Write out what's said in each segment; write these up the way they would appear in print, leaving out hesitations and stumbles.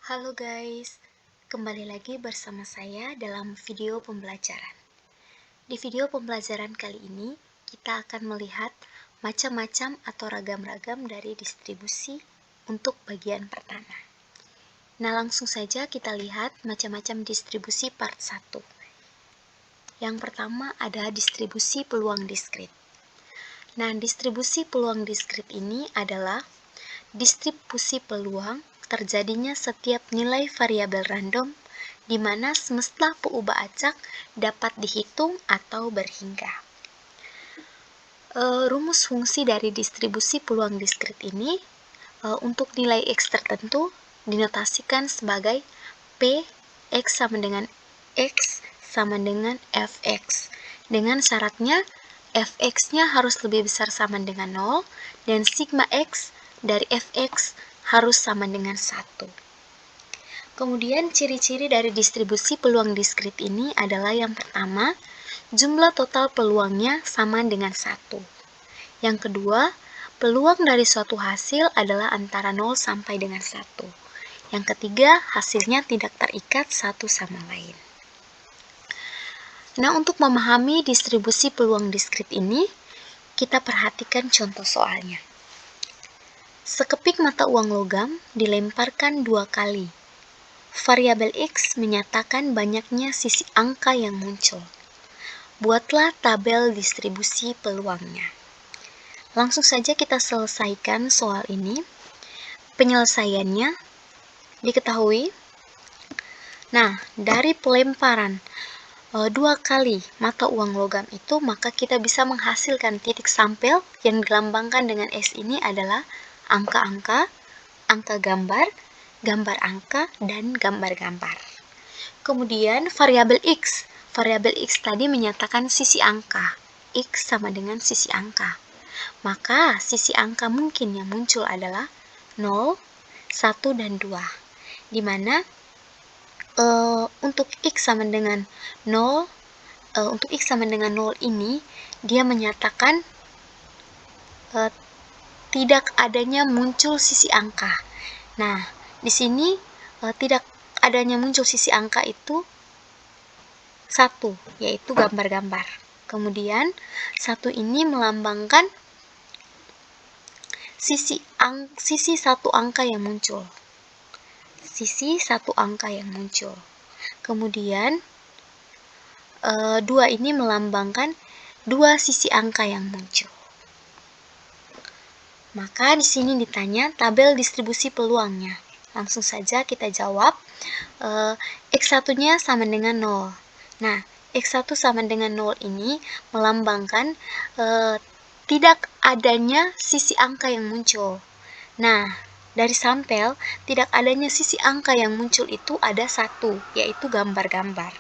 Halo guys, kembali lagi bersama saya dalam video pembelajaran. Di video pembelajaran kali ini, kita akan melihat macam-macam atau ragam-ragam dari distribusi untuk bagian pertama. Nah, langsung saja kita lihat macam-macam distribusi part 1. Yang pertama ada distribusi peluang diskrit. Nah, distribusi peluang diskrit ini adalah distribusi peluang terjadinya setiap nilai variabel random di mana semesta peubah acak dapat dihitung atau berhingga. Rumus fungsi dari distribusi peluang diskrit ini untuk nilai X tertentu dinotasikan sebagai P X sama dengan X sama dengan Fx dengan syaratnya Fx-nya harus lebih besar sama dengan 0 dan sigma X dari Fx harus sama dengan 1. Kemudian ciri-ciri dari distribusi peluang diskrit ini adalah yang pertama, jumlah total peluangnya sama dengan 1. Yang kedua, peluang dari suatu hasil adalah antara 0 sampai dengan 1. Yang ketiga, hasilnya tidak terikat satu sama lain. Nah, untuk memahami distribusi peluang diskrit ini, kita perhatikan contoh soalnya. Sekeping mata uang logam dilemparkan 2 kali. Variabel X menyatakan banyaknya sisi angka yang muncul. Buatlah tabel distribusi peluangnya. Langsung saja kita selesaikan soal ini. Penyelesaiannya diketahui. Nah, dari pelemparan 2 kali mata uang logam itu, maka kita bisa menghasilkan titik sampel yang dilambangkan dengan S ini adalah angka-angka, angka gambar, gambar angka, dan gambar-gambar. Kemudian variabel X tadi menyatakan sisi angka, X sama dengan sisi angka. Maka sisi angka mungkin yang muncul adalah 0, 1, dan 2. Di mana untuk X sama dengan 0, untuk X sama dengan 0 ini, dia menyatakan tidak adanya muncul sisi angka. Nah, di sini tidak adanya muncul sisi angka itu 1, yaitu gambar-gambar. Kemudian, 1 ini melambangkan sisi satu angka yang muncul. Sisi satu angka yang muncul. Kemudian 2 ini melambangkan 2 sisi angka yang muncul. Maka di sini ditanya tabel distribusi peluangnya. Langsung saja kita jawab. X1-nya sama dengan 0. Nah, X1 sama dengan 0 ini melambangkan tidak adanya sisi angka yang muncul. Nah, dari sampel, tidak adanya sisi angka yang muncul itu ada 1, yaitu gambar-gambar.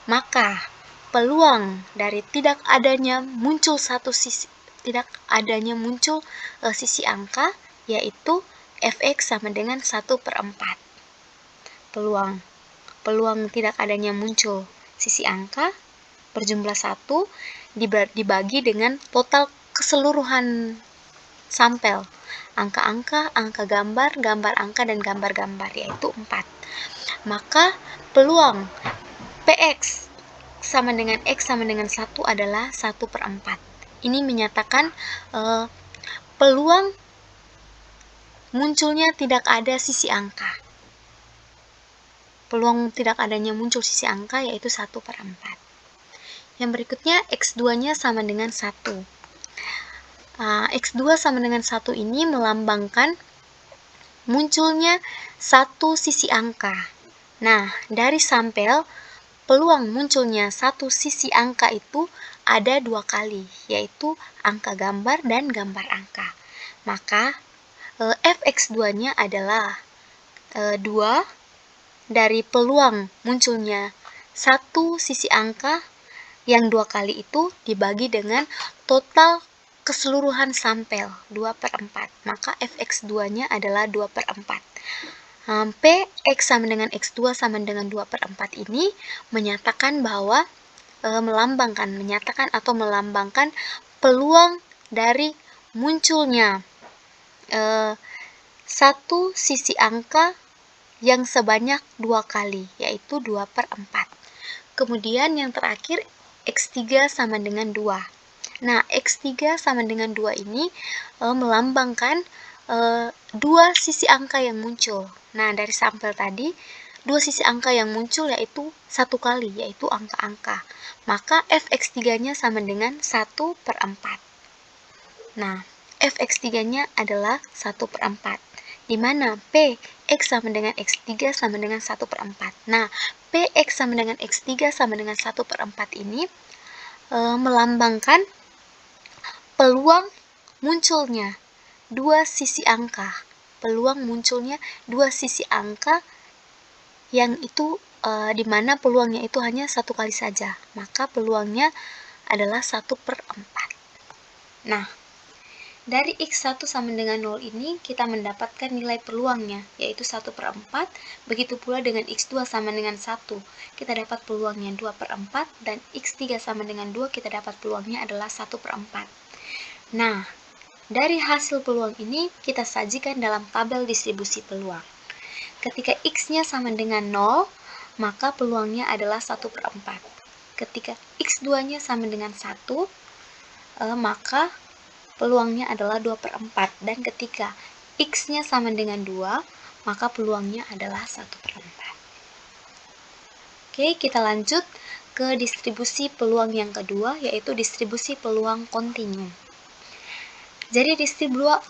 Maka, peluang dari tidak adanya muncul sisi angka, yaitu Fx sama dengan 1/4. Peluang tidak adanya muncul sisi angka berjumlah 1 dibagi dengan total keseluruhan sampel. Angka-angka, angka gambar, gambar angka, dan gambar-gambar, yaitu 4. Maka peluang Px sama dengan X sama dengan 1 adalah 1/4. Ini menyatakan peluang munculnya tidak ada sisi angka. Peluang tidak adanya muncul sisi angka yaitu 1/4. Yang berikutnya, X2-nya sama dengan 1. X2 sama dengan 1 ini melambangkan munculnya satu sisi angka. Nah, dari sampel, peluang munculnya satu sisi angka itu ada 2 kali, yaitu angka gambar dan gambar angka. Maka, Fx2-nya adalah 2 dari peluang munculnya satu sisi angka yang 2 kali itu dibagi dengan total keseluruhan sampel 2/4. Maka Fx2-nya adalah 2/4. Px sama dengan X2 sama dengan 2/4 ini menyatakan bahwa melambangkan peluang dari munculnya satu sisi angka yang sebanyak 2 kali, yaitu 2/4. Kemudian yang terakhir, X3 sama dengan 2. Nah, X3 sama dengan 2 ini melambangkan dua sisi angka yang muncul. Nah, dari sampel tadi, dua sisi angka yang muncul yaitu 1 kali, yaitu angka-angka. Maka Fx3-nya sama dengan 1/4. Nah, Fx3-nya adalah 1/4. Di mana P X sama dengan X3 sama dengan 1/4. Nah, Px sama dengan X3 sama dengan 1/4 ini melambangkan peluang munculnya dua sisi angka. Peluang munculnya dua sisi angka yang itu di mana peluangnya itu hanya 1 kali saja. Maka peluangnya adalah 1/4. Nah, dari X1 sama dengan 0 ini kita mendapatkan nilai peluangnya, yaitu 1/4. Begitu pula dengan X2 sama dengan 1, kita dapat peluangnya 2/4. Dan X3 sama dengan 2, kita dapat peluangnya adalah 1/4. Nah, dari hasil peluang ini kita sajikan dalam tabel distribusi peluang. Ketika X-nya sama dengan 0, maka peluangnya adalah 1/4. Ketika X2-nya sama dengan 1, maka peluangnya adalah 2/4. Dan ketika X-nya sama dengan 2, maka peluangnya adalah 1/4. Oke, kita lanjut ke distribusi peluang yang kedua, yaitu distribusi peluang kontinu. Jadi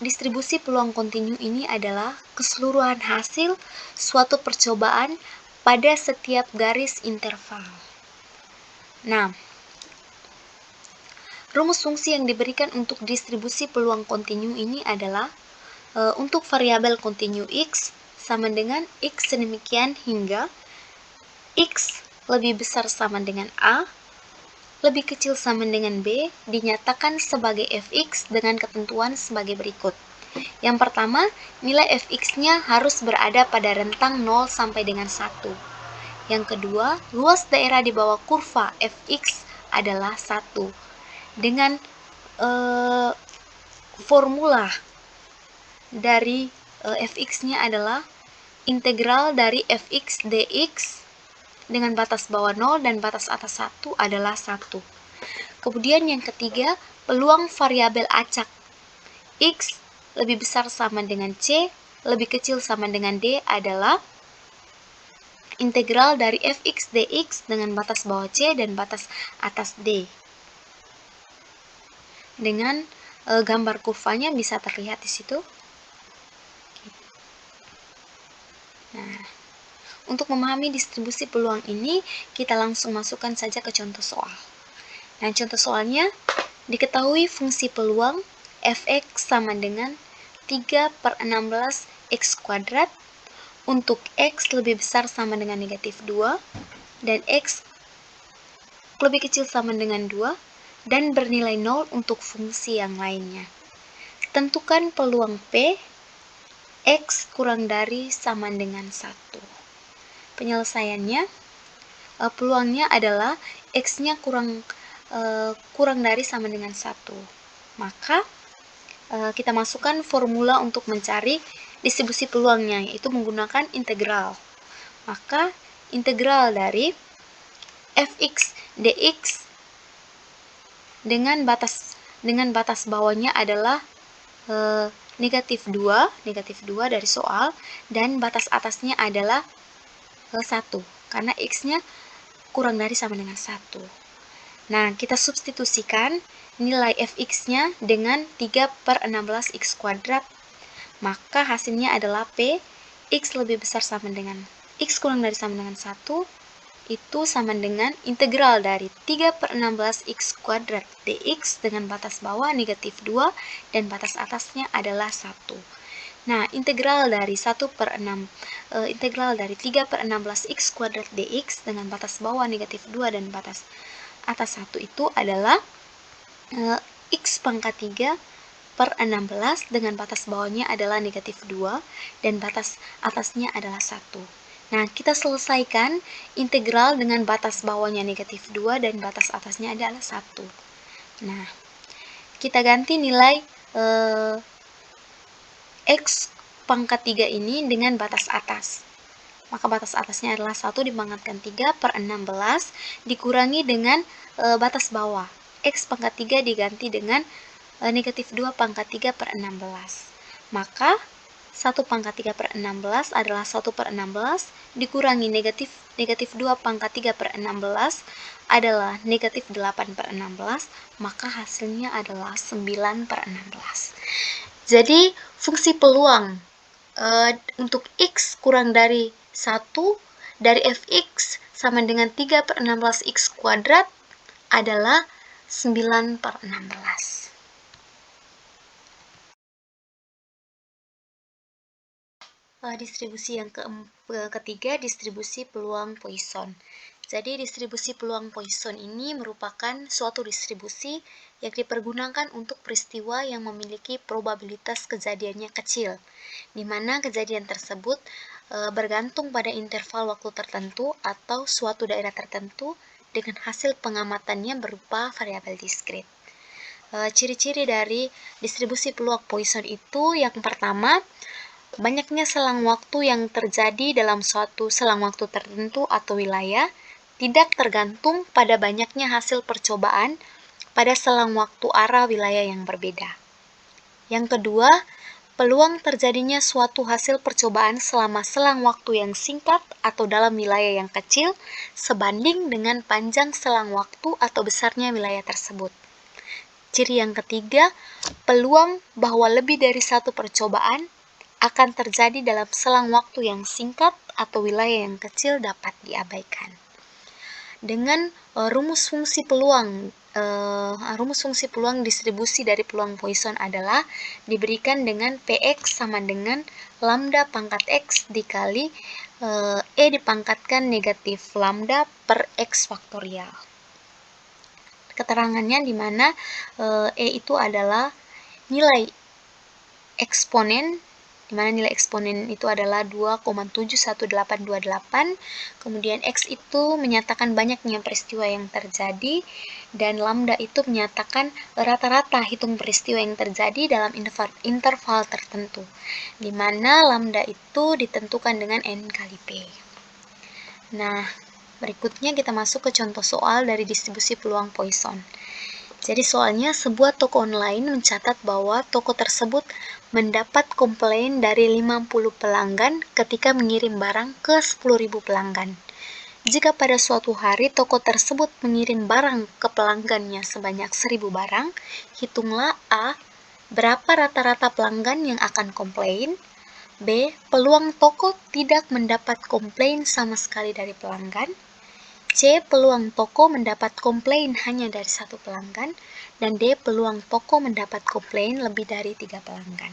distribusi peluang kontinu ini adalah keseluruhan hasil suatu percobaan pada setiap garis interval. Nah, rumus fungsi yang diberikan untuk distribusi peluang kontinu ini adalah untuk variabel kontinu X sama dengan X sedemikian hingga X lebih besar sama dengan A, lebih kecil sama dengan B, dinyatakan sebagai fx dengan ketentuan sebagai berikut. Yang pertama, nilai fx-nya harus berada pada rentang 0 sampai dengan 1. Yang kedua, luas daerah di bawah kurva fx adalah 1. Dengan formula dari fx-nya adalah integral dari fx dx dengan batas bawah 0 dan batas atas 1 adalah 1. Kemudian yang ketiga, peluang variabel acak X lebih besar sama dengan C, lebih kecil sama dengan D adalah integral dari fx dx dengan batas bawah C dan batas atas D. Dengan gambar kurvanya bisa terlihat di situ. Nah, untuk memahami distribusi peluang ini, kita langsung masukkan saja ke contoh soal. Nah, contoh soalnya, diketahui fungsi peluang fx sama dengan 3/16 x kuadrat untuk x lebih besar sama dengan negatif 2 dan x lebih kecil sama dengan 2 dan bernilai 0 untuk fungsi yang lainnya. Tentukan peluang P x kurang dari sama dengan 1. Penyelesaiannya, peluangnya adalah x-nya kurang dari sama dengan 1. Maka kita masukkan formula untuk mencari distribusi peluangnya, yaitu menggunakan integral. Maka integral dari fx dx dengan batas bawahnya adalah negatif 2 dari soal, dan batas atasnya adalah 1 karena x-nya kurang dari sama dengan 1. Nah, kita substitusikan nilai fx-nya dengan 3/16 x kuadrat, maka hasilnya adalah P x lebih besar sama dengan x kurang dari sama dengan 1 itu sama dengan integral dari 3/16 x kuadrat dx dengan batas bawah negatif 2 dan batas atasnya adalah 1. Nah, integral dari 3/16 x kuadrat dx dengan batas bawah negatif 2 dan batas atas 1 itu adalah x pangkat 3/16 dengan batas bawahnya adalah negatif 2 dan batas atasnya adalah 1. Nah, kita selesaikan integral dengan batas bawahnya negatif 2 dan batas atasnya adalah 1. Nah, kita ganti nilai x pangkat 3 ini dengan batas atas. maka batas atasnya adalah 1 dipangkatkan 3 per 16 dikurangi dengan batas bawah. X pangkat 3 diganti dengan negatif 2 pangkat 3 per 16. Maka 1 pangkat 3 per 16 adalah 1 per 16 dikurangi negatif 2 pangkat 3 per 16 adalah negatif 8 per 16, maka hasilnya adalah 9 per 16. Jadi fungsi peluang untuk X kurang dari 1 dari fx sama dengan 3 per 16 X kuadrat adalah 9 per 16. Distribusi yang ketiga, distribusi peluang Poisson. Jadi distribusi peluang Poisson ini merupakan suatu distribusi yang dipergunakan untuk peristiwa yang memiliki probabilitas kejadiannya kecil, di mana kejadian tersebut bergantung pada interval waktu tertentu atau suatu daerah tertentu dengan hasil pengamatannya berupa variabel diskrit. Ciri-ciri dari distribusi peluang Poisson itu yang pertama, banyaknya selang waktu yang terjadi dalam suatu selang waktu tertentu atau wilayah tidak tergantung pada banyaknya hasil percobaan pada selang waktu arah wilayah yang berbeda. Yang kedua, peluang terjadinya suatu hasil percobaan selama selang waktu yang singkat atau dalam wilayah yang kecil sebanding dengan panjang selang waktu atau besarnya wilayah tersebut. Ciri yang ketiga, peluang bahwa lebih dari satu percobaan akan terjadi dalam selang waktu yang singkat atau wilayah yang kecil dapat diabaikan. Dengan rumus fungsi peluang distribusi dari peluang Poisson adalah diberikan dengan Px sama dengan lambda pangkat X dikali E dipangkatkan negatif lambda per X faktorial. Keterangannya di mana E itu adalah nilai eksponen, di mana nilai eksponen itu adalah 2,71828, kemudian X itu menyatakan banyaknya peristiwa yang terjadi, dan lambda itu menyatakan rata-rata hitung peristiwa yang terjadi dalam interval tertentu, di mana lambda itu ditentukan dengan N kali P. Nah, berikutnya kita masuk ke contoh soal dari distribusi peluang Poisson. Jadi soalnya sebuah toko online mencatat bahwa toko tersebut mendapat komplain dari 50 pelanggan ketika mengirim barang ke 10.000 pelanggan. Jika pada suatu hari toko tersebut mengirim barang ke pelanggannya sebanyak 1.000 barang, hitunglah A. Berapa rata-rata pelanggan yang akan komplain? B. Peluang toko tidak mendapat komplain sama sekali dari pelanggan. C. Peluang toko mendapat komplain hanya dari satu pelanggan. Dan D. Peluang toko mendapat komplain lebih dari 3 pelanggan.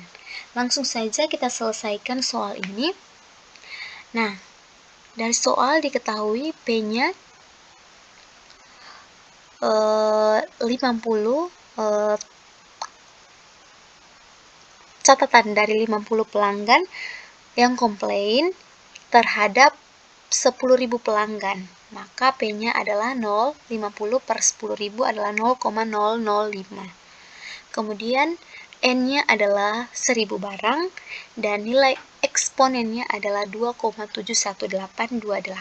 Langsung saja kita selesaikan soal ini. Nah, dari soal diketahui P-nya 50, catatan dari 50 pelanggan yang komplain terhadap 10.000 pelanggan. Maka P-nya adalah 0, 50 per 10.000 adalah 0,005. Kemudian N-nya adalah 1.000 barang, dan nilai eksponennya adalah 2,71828.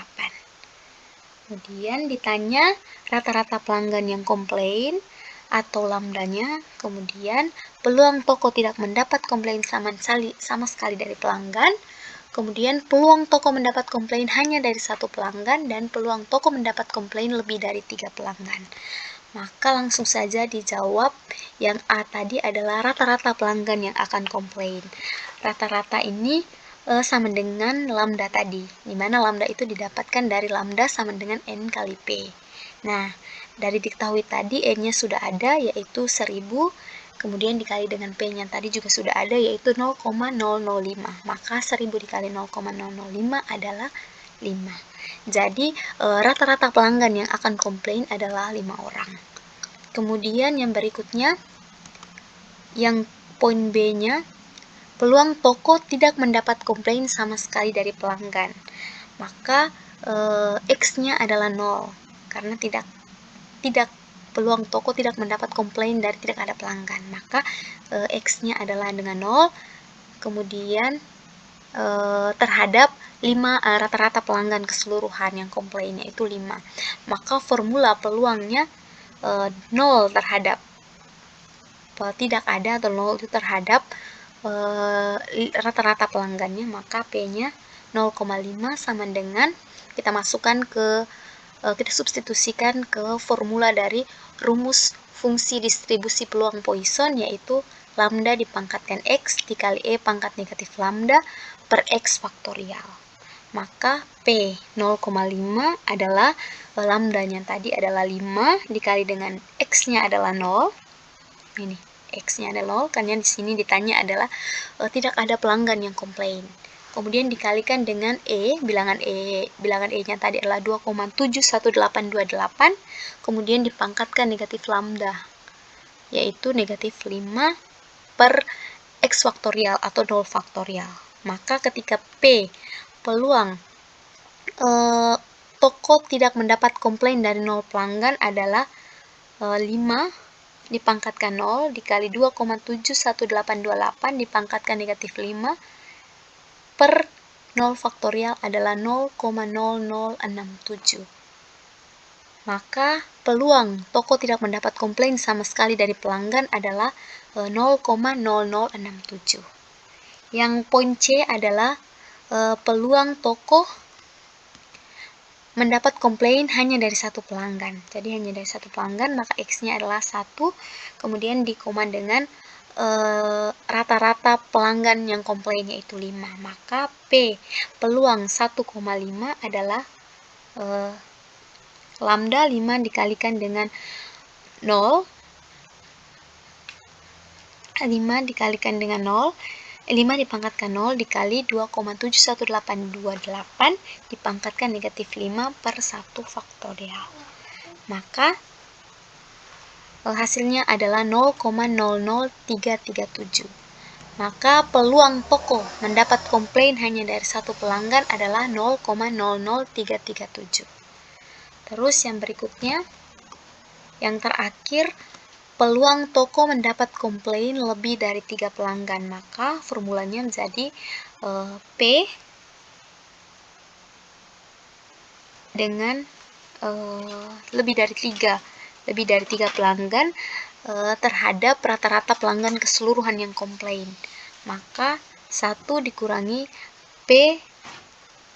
Kemudian ditanya rata-rata pelanggan yang komplain atau lambdanya, kemudian peluang toko tidak mendapat komplain sama sekali dari pelanggan, kemudian peluang toko mendapat komplain hanya dari satu pelanggan, dan peluang toko mendapat komplain lebih dari 3 pelanggan. Maka langsung saja dijawab yang A tadi adalah rata-rata pelanggan yang akan komplain. Rata-rata ini sama dengan lambda tadi, di mana lambda itu didapatkan dari lambda sama dengan N kali P. Nah, dari diketahui tadi N-nya sudah ada, yaitu 1.000, kemudian dikali dengan P-nya tadi juga sudah ada, yaitu 0,005. Maka 1.000 dikali 0,005 adalah 5. Jadi, rata-rata pelanggan yang akan komplain adalah 5 orang. Kemudian yang berikutnya, yang poin B-nya, peluang toko tidak mendapat komplain sama sekali dari pelanggan. Maka, X-nya adalah 0, karena tidak peluang toko tidak mendapat komplain dari tidak ada pelanggan. Maka X-nya adalah dengan 0, kemudian terhadap rata-rata pelanggan keseluruhan yang komplainnya itu 5. Maka formula peluangnya 0 terhadap tidak ada atau 0 itu terhadap rata-rata pelanggannya, maka P-nya 0,5 sama dengan kita masukkan ke kita substitusikan ke formula dari rumus fungsi distribusi peluang Poisson, yaitu lambda dipangkatkan X dikali E pangkat negatif lambda per X faktorial. Maka P 0,5 adalah lambdanya tadi adalah 5 dikali dengan X-nya adalah 0. Ini X-nya adalah 0 karena di sini ditanya adalah tidak ada pelanggan yang komplain. Kemudian dikalikan dengan bilangan E-nya tadi adalah 2,71828, kemudian dipangkatkan negatif lambda, yaitu negatif 5 per X faktorial atau 0 faktorial. Maka ketika P, peluang toko tidak mendapat komplain dari 0 pelanggan adalah 5 dipangkatkan 0 dikali 2,71828 dipangkatkan negatif 5 per 0 faktorial adalah 0,0067. Maka peluang toko tidak mendapat komplain sama sekali dari pelanggan adalah 0,0067. Yang poin C adalah peluang toko mendapat komplain hanya dari satu pelanggan. Jadi hanya dari satu pelanggan, maka X-nya adalah 1, kemudian dikoma dengan rata-rata pelanggan yang komplainnya itu 5. Maka P peluang 1,5 adalah lambda 5 dikalikan dengan 0. 5 dikalikan dengan 0. 5 dipangkatkan 0 dikali 2,71828 dipangkatkan negatif 5 per 1 faktorial. Maka hasilnya adalah 0,00337. Maka peluang toko mendapat komplain hanya dari satu pelanggan adalah 0,00337. Terus yang berikutnya, yang terakhir, peluang toko mendapat komplain lebih dari 3 pelanggan. Maka formulanya menjadi P dengan lebih dari 3 pelanggan terhadap rata-rata pelanggan keseluruhan yang komplain. Maka 1 dikurangi P,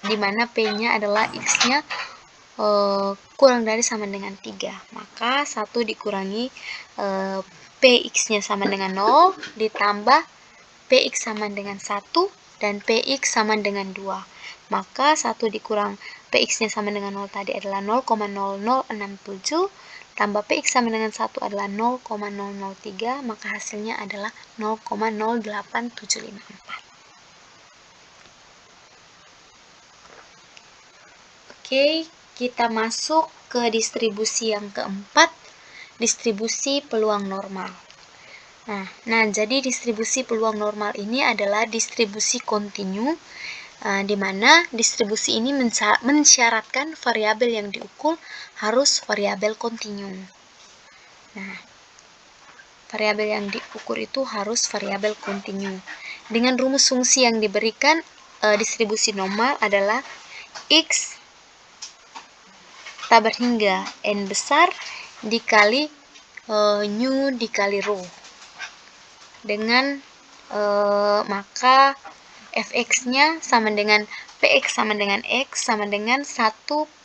di mana P-nya adalah X-nya kurang dari sama dengan 3. Maka 1 dikurangi Px-nya sama dengan 0 ditambah Px sama dengan 1 dan Px sama dengan 2. Maka 1 dikurang Px-nya sama dengan 0 tadi adalah 0,0067 tambah Px sama dengan 1 adalah 0,003, maka hasilnya adalah 0,08754. Oke, kita masuk ke distribusi yang keempat, distribusi peluang normal. Nah, jadi distribusi peluang normal ini adalah distribusi kontinu, di mana distribusi ini mensyaratkan variabel yang diukur harus variabel kontinu. Nah, variabel yang diukur itu harus variabel kontinu. Dengan rumus fungsi yang diberikan, distribusi normal adalah X tak berhingga N besar dikali nu dikali rho. Dengan maka fx-nya sama dengan px sama dengan x sama dengan 1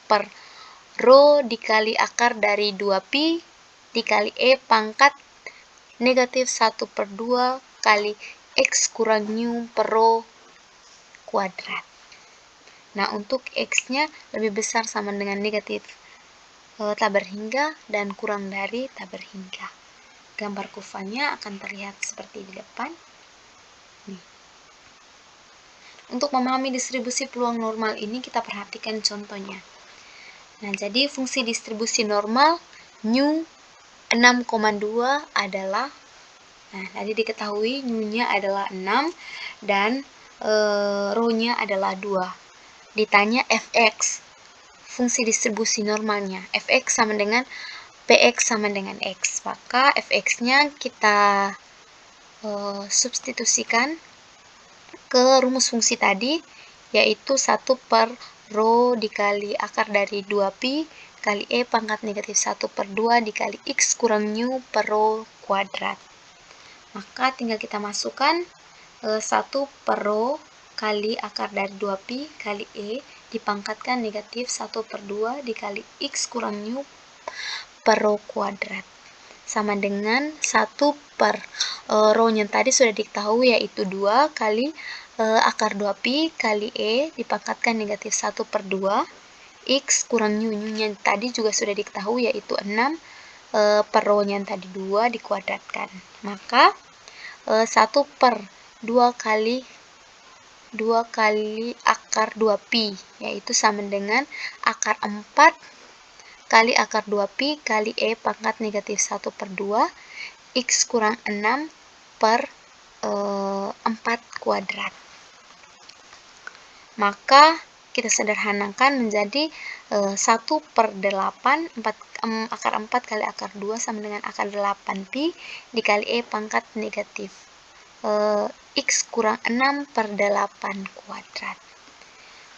per rho dikali akar dari 2pi dikali e pangkat negatif 1 per 2 kali x kurang nu per rho kuadrat. Nah, untuk x-nya lebih besar sama dengan negatif tak berhingga dan kurang dari tak berhingga. Gambar kurvanya akan terlihat seperti di depan. Untuk memahami distribusi peluang normal ini, kita perhatikan contohnya. Nah, jadi fungsi distribusi normal nu 6,2 adalah, nah tadi diketahui nu-nya adalah 6 dan rho-nya adalah 2. Ditanya fx, fungsi distribusi normalnya. Fx sama dengan px sama dengan x. Maka fx-nya kita substitusikan ke rumus fungsi tadi, yaitu 1 per rho dikali akar dari 2pi kali E pangkat negatif 1 per 2 dikali X kurang nu per rho kuadrat. Maka tinggal kita masukkan 1 per rho kali akar dari 2pi kali E dipangkatkan negatif 1 per 2 dikali X kurang nu per rho kuadrat. Sama dengan 1 per rho yang tadi sudah diketahui yaitu 2 kali akar 2pi kali E dipangkatkan negatif 1 per 2 X kurang nu yang tadi juga sudah diketahui yaitu 6 per rho yang tadi 2 dikuadratkan. Maka 1 per 2 kali akar 2pi yaitu sama dengan akar 4 kali akar 2pi kali E pangkat negatif 1 per 2 X kurang 6 per 4 kuadrat. Maka kita sederhanakan menjadi 1 per 8 akar 4 kali akar 2 sama dengan akar 8pi dikali E pangkat negatif X kurang 6 per 8 kuadrat.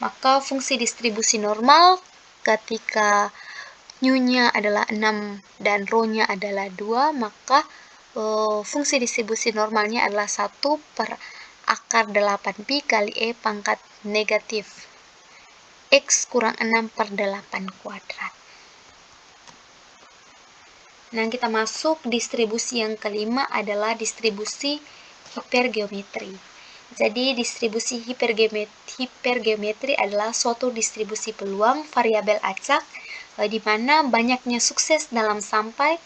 Maka fungsi distribusi normal ketika nu-nya adalah 6 dan rho-nya adalah 2, maka fungsi distribusi normalnya adalah 1 per akar 8pi kali E pangkat negatif X kurang 6 per 8 kuadrat. Nah, kita masuk distribusi yang kelima adalah distribusi hipergeometri. Jadi, distribusi hipergeometri adalah suatu distribusi peluang variabel acak di mana banyaknya sukses dalam sampel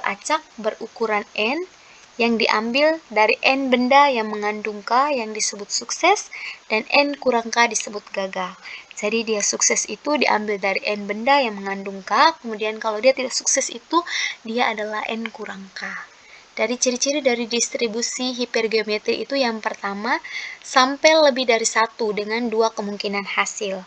acak berukuran N yang diambil dari N benda yang mengandung K yang disebut sukses dan N kurang K disebut gagal. Jadi dia sukses itu diambil dari N benda yang mengandung K, kemudian kalau dia tidak sukses itu dia adalah N kurang K. Dari ciri-ciri dari distribusi hipergeometri itu yang pertama, sampel lebih dari 1 dengan 2 kemungkinan hasil.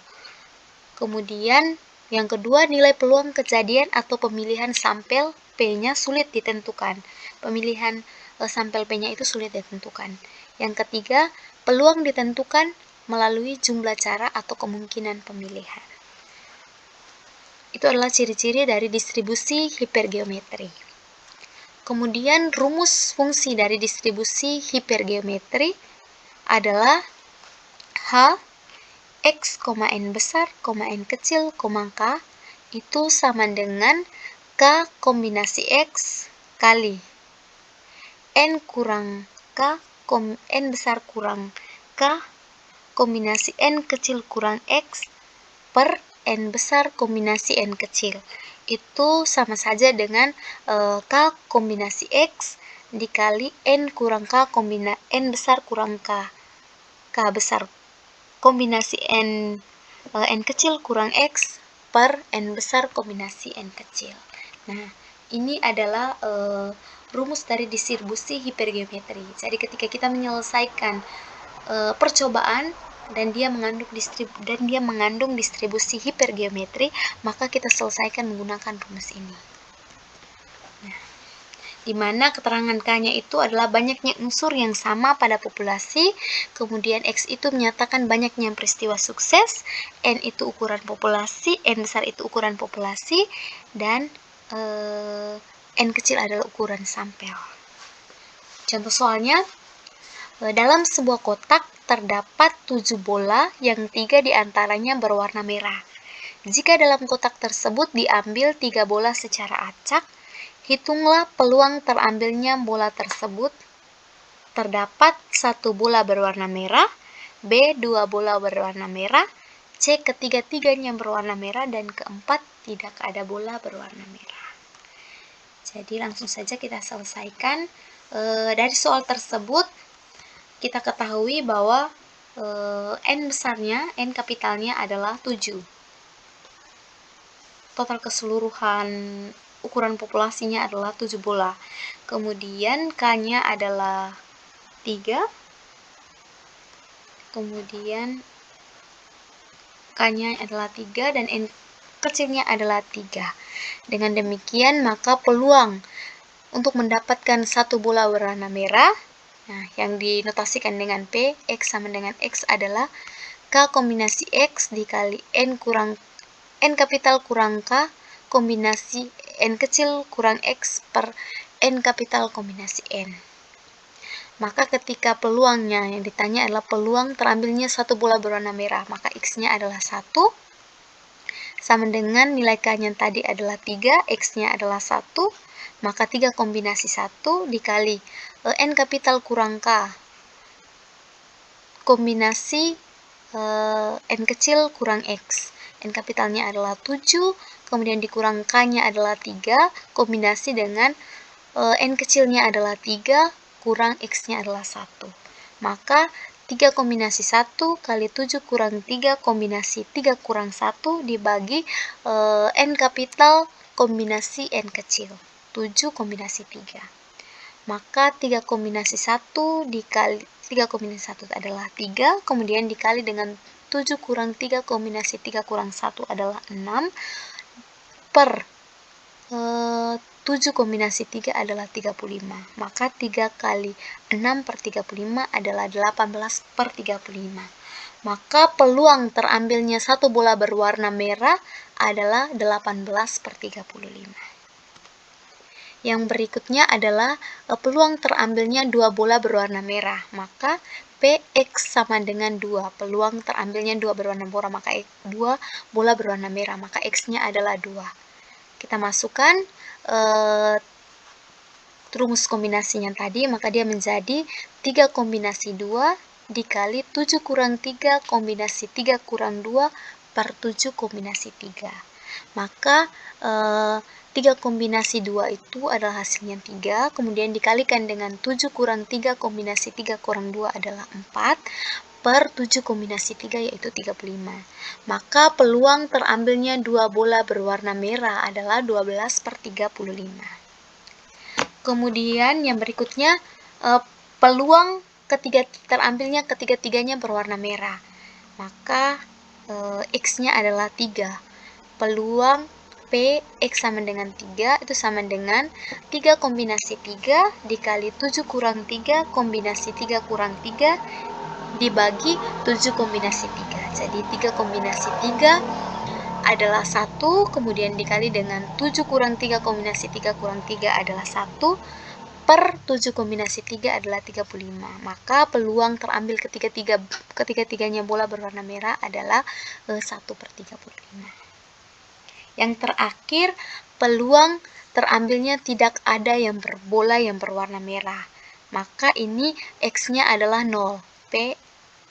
Kemudian yang kedua, nilai peluang kejadian atau pemilihan sampel P-nya sulit ditentukan. Pemilihan sampel P-nya itu sulit ditentukan. Yang ketiga, peluang ditentukan melalui jumlah cara atau kemungkinan pemilihan. Itu adalah ciri-ciri dari distribusi hipergeometri. Kemudian rumus fungsi dari distribusi hipergeometri adalah H X, N besar, N kecil, K itu sama dengan K kombinasi X kali N kurang K, N besar kurang K kombinasi N kecil kurang X per N besar kombinasi N kecil. Itu sama saja dengan K kombinasi X dikali N kurang K N besar kurang K besar kombinasi N kecil kurang X per N besar kombinasi N kecil. Nah, ini adalah rumus dari distribusi hipergeometri. Jadi ketika kita menyelesaikan percobaan dan dia mengandung distribusi hipergeometri, maka kita selesaikan menggunakan rumus ini. Nah, di mana keterangan K-nya itu adalah banyaknya unsur yang sama pada populasi, kemudian X itu menyatakan banyaknya peristiwa sukses, N itu ukuran populasi, N besar itu ukuran populasi, dan N kecil adalah ukuran sampel. Contoh soalnya, dalam sebuah kotak terdapat 7 bola yang 3 diantaranya berwarna merah. Jika dalam kotak tersebut diambil 3 bola secara acak, hitunglah peluang terambilnya bola tersebut. Terdapat 1 bola berwarna merah, B 2 bola berwarna merah, C ketiga-tiganya berwarna merah, dan keempat tidak ada bola berwarna merah. Jadi langsung saja kita selesaikan. Dari soal tersebut kita ketahui bahwa N besarnya, N kapitalnya adalah 7. Total keseluruhan ukuran populasinya adalah 7 bola. Kemudian K-nya adalah 3. Kemudian K-nya adalah 3 dan N kecilnya adalah 3. Dengan demikian, maka peluang untuk mendapatkan 1 bola berwarna merah Nah, yang dinotasikan dengan P, X sama dengan X adalah K kombinasi X dikali N kapital kurang K kombinasi N kecil kurang X per N kapital kombinasi N. Maka ketika peluangnya yang ditanya adalah peluang terambilnya satu bola berwarna merah, maka X-nya adalah 1, sama dengan nilai K-nya tadi adalah 3, X-nya adalah 1, maka 3 kombinasi 1 dikali N kapital kurang K kombinasi N kecil kurang X. N kapitalnya adalah 7, kemudian dikurang K-nya adalah 3, kombinasi dengan N kecilnya adalah 3, kurang X-nya adalah 1. Maka 3 kombinasi 1 kali 7 kurang 3 kombinasi 3 kurang 1 dibagi N kapital kombinasi N kecil. 7 kombinasi 3. Maka 3 kombinasi 1 dikali 3 kombinasi 1 adalah 3, kemudian dikali dengan 7 kurang 3 kombinasi 3 kurang 1 adalah 6, per 7 kombinasi 3 adalah 35. Maka 3 kali 6 per 35 adalah 18 per 35. Maka peluang terambilnya satu bola berwarna merah adalah 18 per 35. Yang berikutnya adalah peluang terambilnya 2 bola berwarna merah. Maka PX sama dengan 2. Peluang terambilnya 2 berwarna merah, maka 2 bola berwarna merah, maka X-nya adalah 2. Kita masukkan rumus kombinasinya tadi, maka dia menjadi 3 kombinasi 2 dikali 7 kurang 3 kombinasi 3 kurang 2 per 7 kombinasi 3. Maka 3 kombinasi 2 itu adalah hasilnya 3, kemudian dikalikan dengan 7 kurang 3 kombinasi 3 kurang 2 adalah 4, per 7 kombinasi 3 yaitu 35. Maka peluang terambilnya 2 bola berwarna merah adalah 12 per 35. Kemudian yang berikutnya peluang terambilnya ketiga-tiganya berwarna merah. Maka X-nya adalah 3. Peluang P X sama dengan 3 itu sama dengan 3 kombinasi 3 dikali 7 kurang 3 kombinasi 3 kurang 3 dibagi 7 kombinasi 3. Jadi 3 kombinasi 3 adalah 1, kemudian dikali dengan 7 kurang 3 kombinasi 3 kurang 3 adalah 1, per 7 kombinasi 3 adalah 35. Maka peluang terambil ketiga-tiganya bola berwarna merah adalah 1 per 35. Yang terakhir, peluang terambilnya tidak ada bola yang berwarna merah. Maka ini X-nya adalah 0. P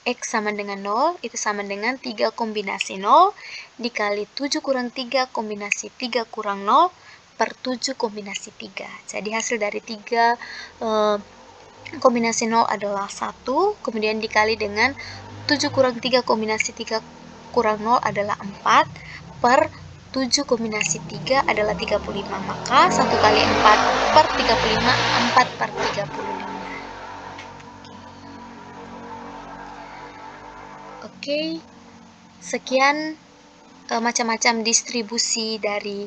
X sama dengan 0, itu sama dengan 3 kombinasi 0 dikali 7 kurang 3 kombinasi 3 kurang 0 per 7 kombinasi 3. Jadi hasil dari 3 kombinasi 0 adalah 1, kemudian dikali dengan 7 kurang 3 kombinasi 3 kurang 0 adalah 4, per 7 kombinasi 3 adalah 35. Maka 1 kali 4 per 35, 4 per 35. Oke, sekian macam-macam distribusi dari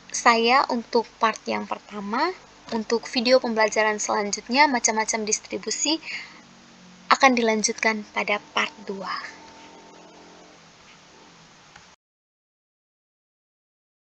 saya untuk part yang pertama. Untuk video pembelajaran selanjutnya, macam-macam distribusi akan dilanjutkan pada part 2.